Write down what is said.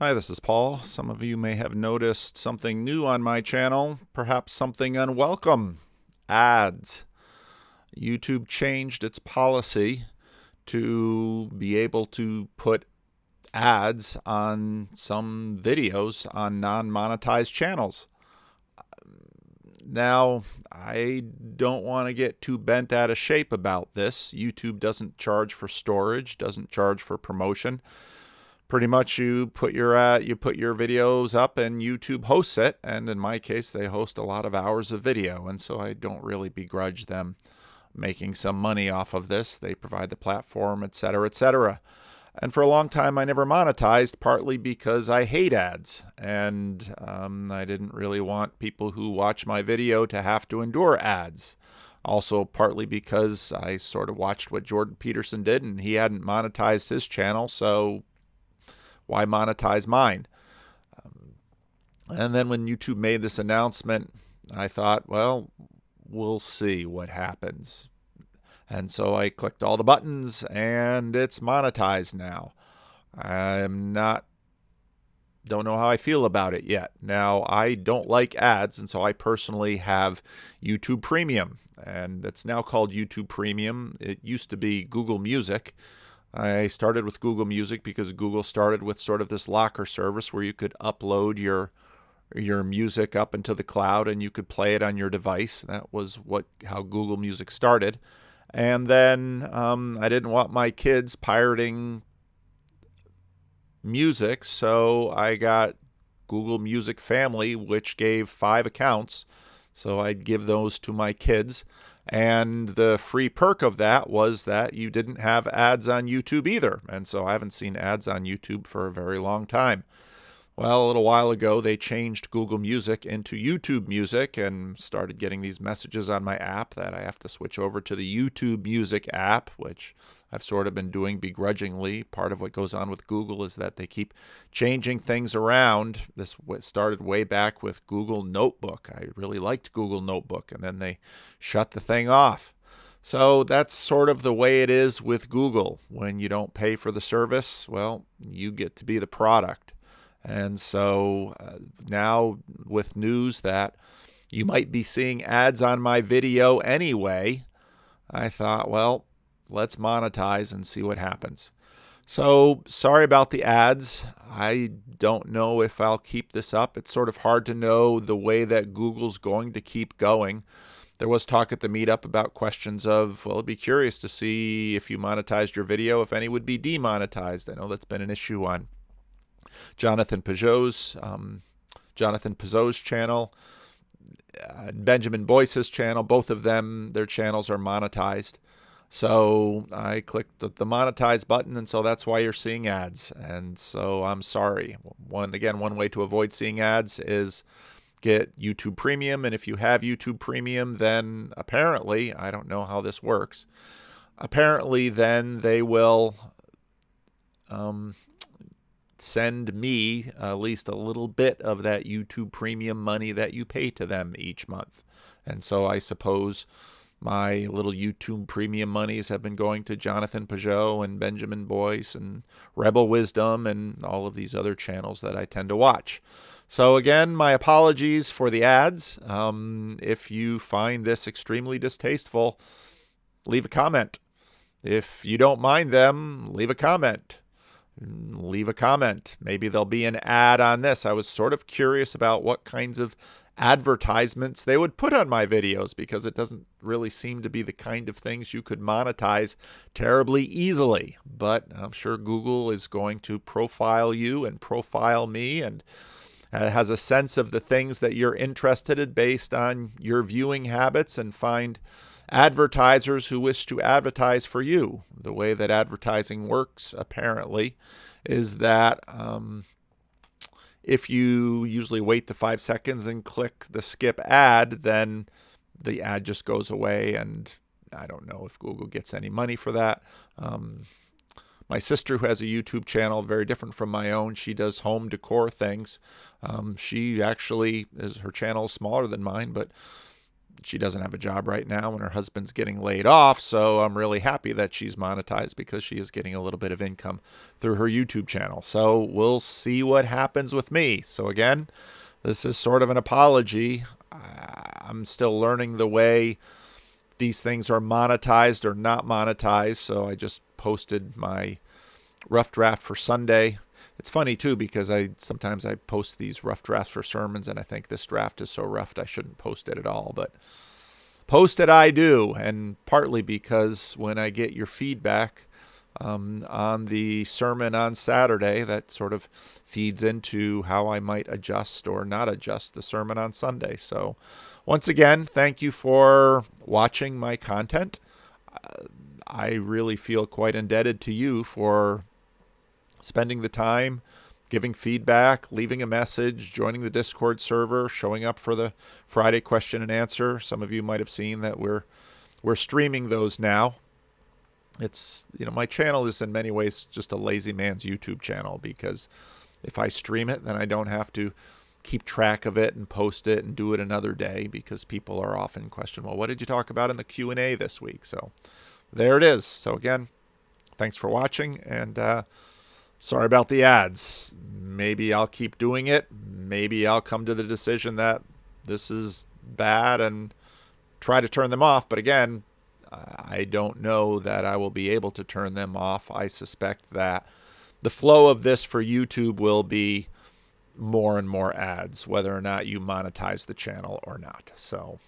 Hi, this is Paul. Some of you may have noticed something new on my channel, perhaps something unwelcome. Ads. YouTube changed its policy to be able to put ads on some videos on non-monetized channels. Now, I don't want to get too bent out of shape about this. YouTube doesn't charge for storage, doesn't charge for promotion. Pretty much you put your videos up and YouTube hosts it, and in my case they host a lot of hours of video, and so I don't really begrudge them making some money off of this. They provide the platform, etc., etc. And for a long time I never monetized, partly because I hate ads, and I didn't really want people who watch my video to have to endure ads. Also, partly because I sort of watched what Jordan Peterson did, and he hadn't monetized his channel, so why monetize mine? And then when YouTube made this announcement, I thought, well, we'll see what happens. And so I clicked all the buttons and it's monetized now. Don't know how I feel about it yet. Now, I don't like ads, and so I personally have YouTube Premium, and it's now called YouTube Premium. It used to be Google Music. I started with Google Music because Google started with sort of this locker service where you could upload your music up into the cloud and you could play it on your device. That was how Google Music started. And then I didn't want my kids pirating music, so I got Google Music Family, which gave 5 accounts. So I'd give those to my kids. And the free perk of that was that you didn't have ads on YouTube either. And so I haven't seen ads on YouTube for a very long time. Well, a little while ago, they changed Google Music into YouTube Music and started getting these messages on my app that I have to switch over to the YouTube Music app, which I've sort of been doing begrudgingly. Part of what goes on with Google is that they keep changing things around. This started way back with Google Notebook. I really liked Google Notebook, and then they shut the thing off. So that's sort of the way it is with Google. When you don't pay for the service, well, you get to be the product. And so now with news that you might be seeing ads on my video anyway, I thought, well, let's monetize and see what happens. So sorry about the ads. I don't know if I'll keep this up. It's sort of hard to know the way that Google's going to keep going. There was talk at the meetup about questions of, well, I'd be curious to see if you monetized your video, if any would be demonetized. I know that's been an issue on Jonathan Peugeot's channel, Benjamin Boyce's channel. Both of them, their channels are monetized. So I clicked the monetize button, and so that's why you're seeing ads. And so I'm sorry. One way to avoid seeing ads is get YouTube Premium. And if you have YouTube Premium, then apparently, I don't know how this works, apparently then they will send me at least a little bit of that YouTube Premium money that you pay to them each month. And so I suppose my little YouTube Premium monies have been going to Jonathan Peugeot and Benjamin Boyce and Rebel Wisdom and all of these other channels that I tend to watch. So again, my apologies for the ads. If you find this extremely distasteful, leave a comment. If you don't mind them, leave a comment. Maybe there'll be an ad on this. I was sort of curious about what kinds of advertisements they would put on my videos, because it doesn't really seem to be the kind of things you could monetize terribly easily. But I'm sure Google is going to profile you and profile me, and has a sense of the things that you're interested in based on your viewing habits, and find advertisers who wish to advertise for you. The way that advertising works, apparently, is that if you usually wait the 5 seconds and click the skip ad, then the ad just goes away, and I don't know if Google gets any money for that. My sister, who has a YouTube channel very different from my own, she does home decor things. She actually her channel is smaller than mine, but she doesn't have a job right now and her husband's getting laid off. So I'm really happy that she's monetized because she is getting a little bit of income through her YouTube channel. So we'll see what happens with me. So again, this is sort of an apology. I'm still learning the way these things are monetized or not monetized. So I just posted my rough draft for Sunday. It's funny too because sometimes I post these rough drafts for sermons and I think this draft is so rough I shouldn't post it at all, but post it I do, and partly because when I get your feedback on the sermon on Saturday, that sort of feeds into how I might adjust or not adjust the sermon on Sunday. So once again, thank you for watching my content. I really feel quite indebted to you for spending the time, giving feedback, leaving a message, joining the Discord server, showing up for the Friday question and answer. Some of you might have seen that we're streaming those now. It's, my channel is in many ways just a lazy man's YouTube channel, because if I stream it, then I don't have to keep track of it and post it and do it another day, because people are often questioning, well, what did you talk about in the Q&A this week? So there it is. So again, thanks for watching, and sorry about the ads. Maybe I'll keep doing it. Maybe I'll come to the decision that this is bad and try to turn them off. But again, I don't know that I will be able to turn them off. I suspect that the flow of this for YouTube will be more and more ads, whether or not you monetize the channel or not. So